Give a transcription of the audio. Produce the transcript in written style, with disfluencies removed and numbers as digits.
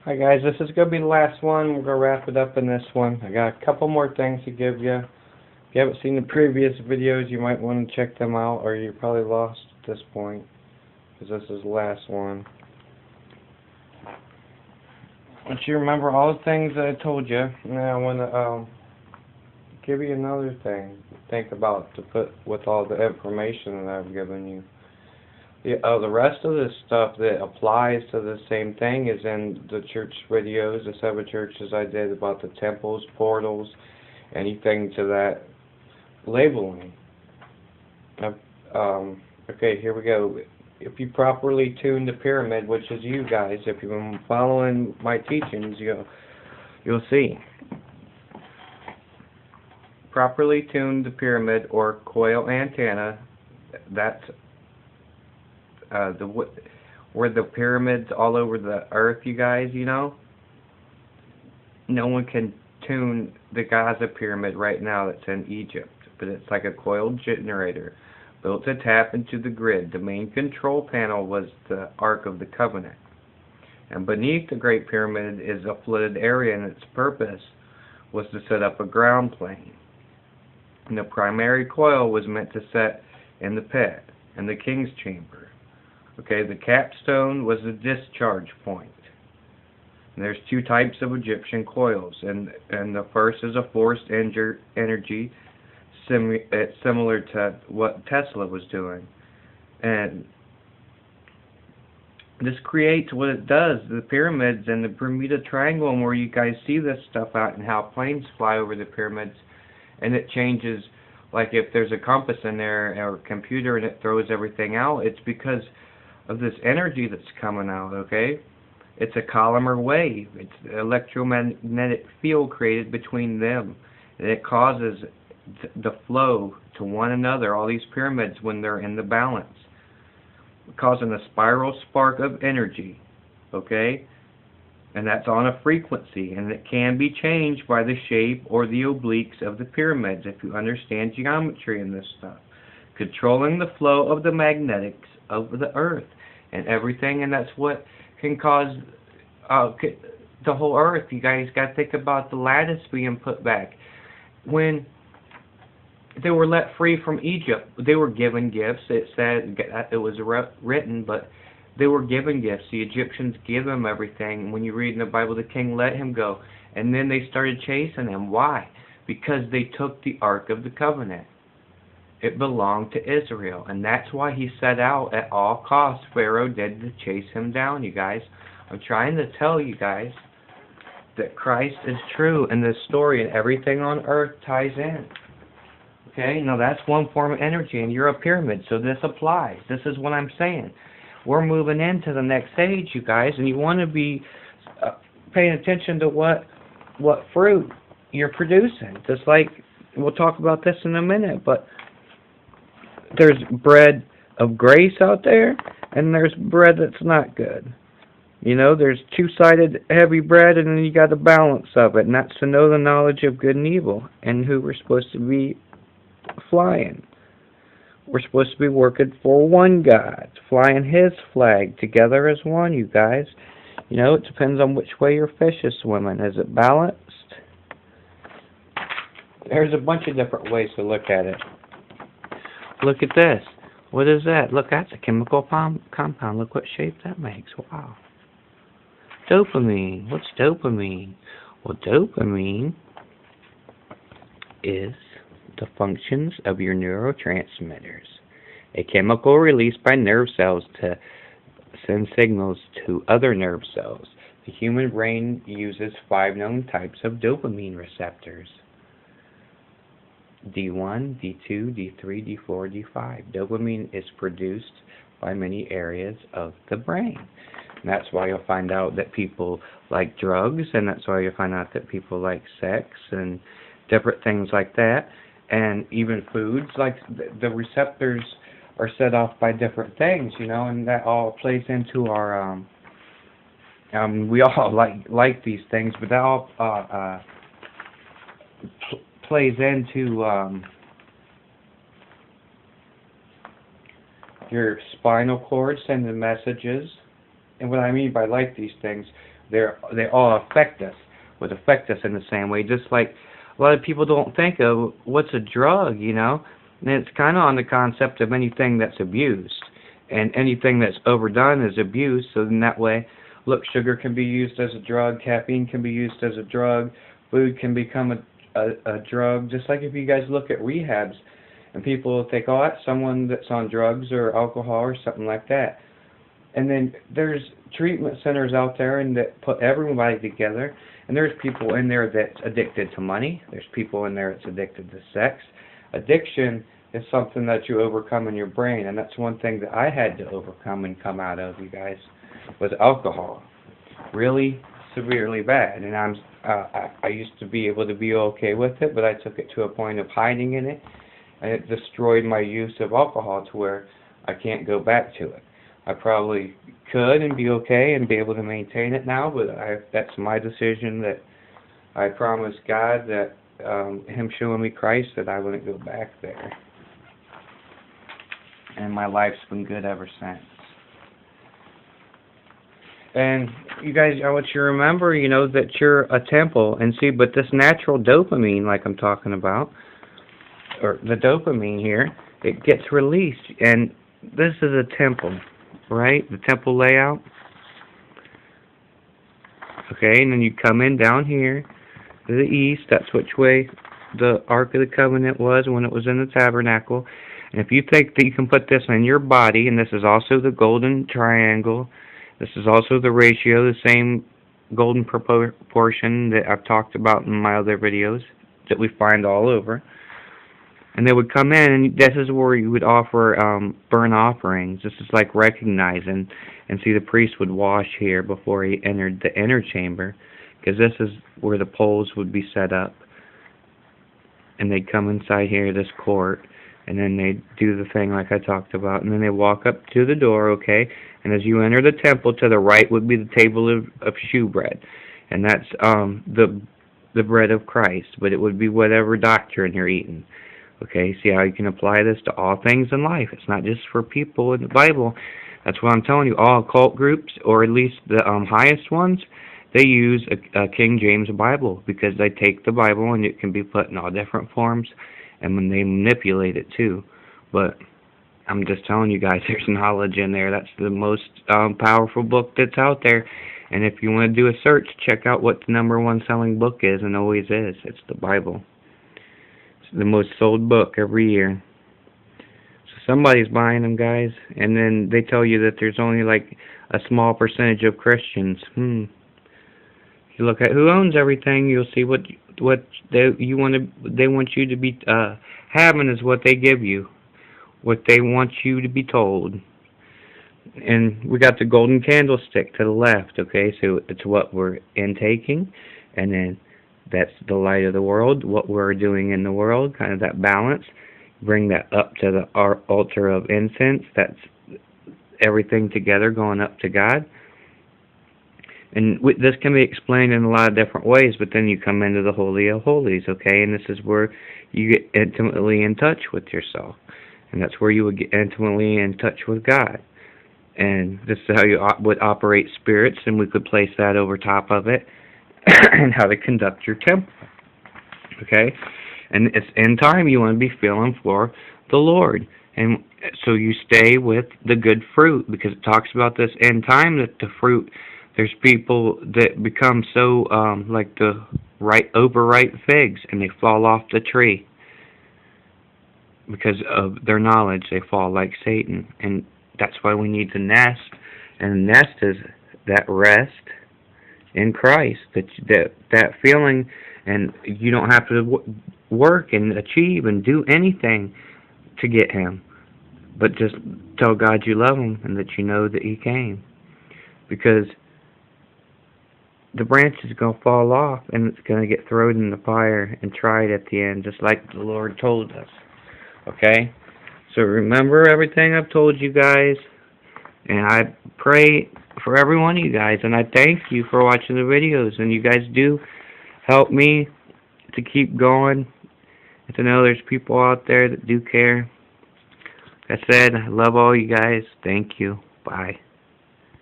Hi guys, this is going to be the last one. We're going to wrap it up in this one. I got a couple more things to give you. If you haven't seen the previous videos, you might want to check them out, or you're probably lost at this point, because this is the last one. Once you remember all the things that I told you, now I want to give you another thing to think about to put with all the information that I've given you. The rest of this stuff that applies to the same thing is in the church videos, the 7 churches I did about the temples, portals, anything to that labeling. Okay, here we go. If you properly tune the pyramid, which is you guys, if you've been following my teachings, you'll see. Properly tune the pyramid or coil antenna, that's where the pyramids all over the earth, you guys, no one can tune the Gaza pyramid right now that's in Egypt, but it's like a coiled generator built to tap into the grid. The main control panel was the Ark of the Covenant, and beneath the Great Pyramid is a flooded area, and its purpose was to set up a ground plane. And the primary coil was meant to set in the pit, in the king's chamber. Okay, the capstone was the discharge point. And there's 2 types of Egyptian coils, and the first is a forced energy, similar to what Tesla was doing. And this creates what it does, the pyramids and the Bermuda Triangle, and where you guys see this stuff out and how planes fly over the pyramids, and it changes, like if there's a compass in there or a computer and it throws everything out, it's because of this energy that's coming out, okay? It's a column or wave. It's the electromagnetic field created between them. And it causes the flow to one another, all these pyramids, when they're in the balance, causing a spiral spark of energy, okay? And that's on a frequency, and it can be changed by the shape or the obliques of the pyramids if you understand geometry and this stuff. Controlling the flow of the magnetics of the earth and everything, and that's what can cause the whole earth. You guys got to think about the lattice being put back. When they were let free from Egypt, they were given gifts. It said, it was written, but they were given gifts. The Egyptians gave them everything. When you read in the Bible, the king let him go, and then they started chasing him. Why? Because they took the Ark of the Covenant. It belonged to Israel, and that's why he set out at all costs. Pharaoh did to chase him down, you guys. I'm trying to tell you guys that Christ is true in this story, and everything on earth ties in. Okay, now that's one form of energy, and you're a pyramid, so this applies. This is what I'm saying. We're moving into the next stage, you guys, and you want to be paying attention to what fruit you're producing. Just like, we'll talk about this in a minute, but there's bread of grace out there, and there's bread that's not good. There's 2-sided heavy bread, and then you got the balance of it, and that's to know the knowledge of good and evil, and who we're supposed to be flying. We're supposed to be working for one God, flying His flag together as one, you guys. It depends on which way your fish is swimming. Is it balanced? There's a bunch of different ways to look at it. Look at this. What is that? Look, that's a chemical compound. Look what shape that makes. Wow. Dopamine. What's dopamine? Well, dopamine is the functions of your neurotransmitters, a chemical released by nerve cells to send signals to other nerve cells. The human brain uses 5 known types of dopamine receptors: D1, D2, D3, D4, D5. Dopamine is produced by many areas of the brain. And that's why you'll find out that people like drugs, and that's why you'll find out that people like sex and different things like that. And even foods, like the receptors are set off by different things, and that all plays into our, we all like these things, but that all plays into your spinal cord sending messages. And what I mean by like these things, They all affect us, would affect us in the same way. Just like a lot of people don't think of what's a drug, you know, and it's kind of on the concept of anything that's abused, and anything that's overdone is abuse. So in that way, look, sugar can be used as a drug, caffeine can be used as a drug, food can become a drug. Just like if you guys look at rehabs, and people think, oh, that's someone that's on drugs or alcohol or something like that. And then there's treatment centers out there and that put everybody together. And there's people in there that's addicted to money. There's people in there that's addicted to sex. Addiction is something that you overcome in your brain, and that's one thing that I had to overcome and come out of, you guys, was alcohol. Really severely bad. And I used to be able to be okay with it, but I took it to a point of hiding in it, and it destroyed my use of alcohol to where I can't go back to it. I probably could and be okay and be able to maintain it now, but that's my decision, that I promised God that Him showing me Christ, that I wouldn't go back there. And my life's been good ever since. And you guys, I want you to remember, you know, that you're a temple. And see, but this natural dopamine, like I'm talking about, or the dopamine here, it gets released. And this is a temple, right? The temple layout. Okay, and then you come in down here to the east. That's which way the Ark of the Covenant was when it was in the tabernacle. And if you think that you can put this in your body, and this is also the golden triangle, this is also the ratio, the same golden proportion that I've talked about in my other videos that we find all over. And they would come in, and this is where you would offer burnt offerings. This is like recognizing, and see, the priest would wash here before he entered the inner chamber, because this is where the poles would be set up. And they'd come inside here, this court, and then they'd do the thing like I talked about, and then they walk up to the door, okay? And as you enter the temple, to the right would be the table of shewbread, and that's the bread of Christ, but it would be whatever doctrine you're eating. Okay, see how you can apply this to all things in life. It's not just for people in the Bible. That's what I'm telling you. All occult groups, or at least the highest ones, they use a King James Bible, because they take the Bible and it can be put in all different forms, and when they manipulate it too. But I'm just telling you guys, there's knowledge in there. That's the most powerful book that's out there. And if you want to do a search, check out what the #1 selling book is, and always is. It's the Bible. The most sold book every year. So somebody's buying them, guys, and then they tell you that there's only like a small percentage of Christians. You look at who owns everything, you'll see what they want you to be having is what they give you, what they want you to be told. And we got the golden candlestick to the left, okay? So it's what we're intaking, and then that's the light of the world, what we're doing in the world, kind of that balance. Bring that up to the altar of incense. That's everything together going up to God. And this can be explained in a lot of different ways, but then you come into the Holy of Holies, okay? And this is where you get intimately in touch with yourself. And that's where you would get intimately in touch with God. And this is how you would operate spirits, and we could place that over top of it. And how to conduct your temple, okay? And it's in time you want to be feeling for the Lord, and so you stay with the good fruit, because it talks about this in time, that the fruit, there's people that become so like the overripe figs, and they fall off the tree because of their knowledge. They fall like Satan, and that's why we need to nest, and nest is that rest in Christ, that feeling, and you don't have to work and achieve and do anything to get Him, but just tell God you love Him and that you know that He came, because the branch is going to fall off and it's going to get thrown in the fire and tried at the end, just like the Lord told us. Okay? So remember everything I've told you guys, and I pray for every one of you guys, and I thank you for watching the videos, and you guys do help me to keep going, and to know there's people out there that do care. Like I said, I love all you guys. Thank you. Bye.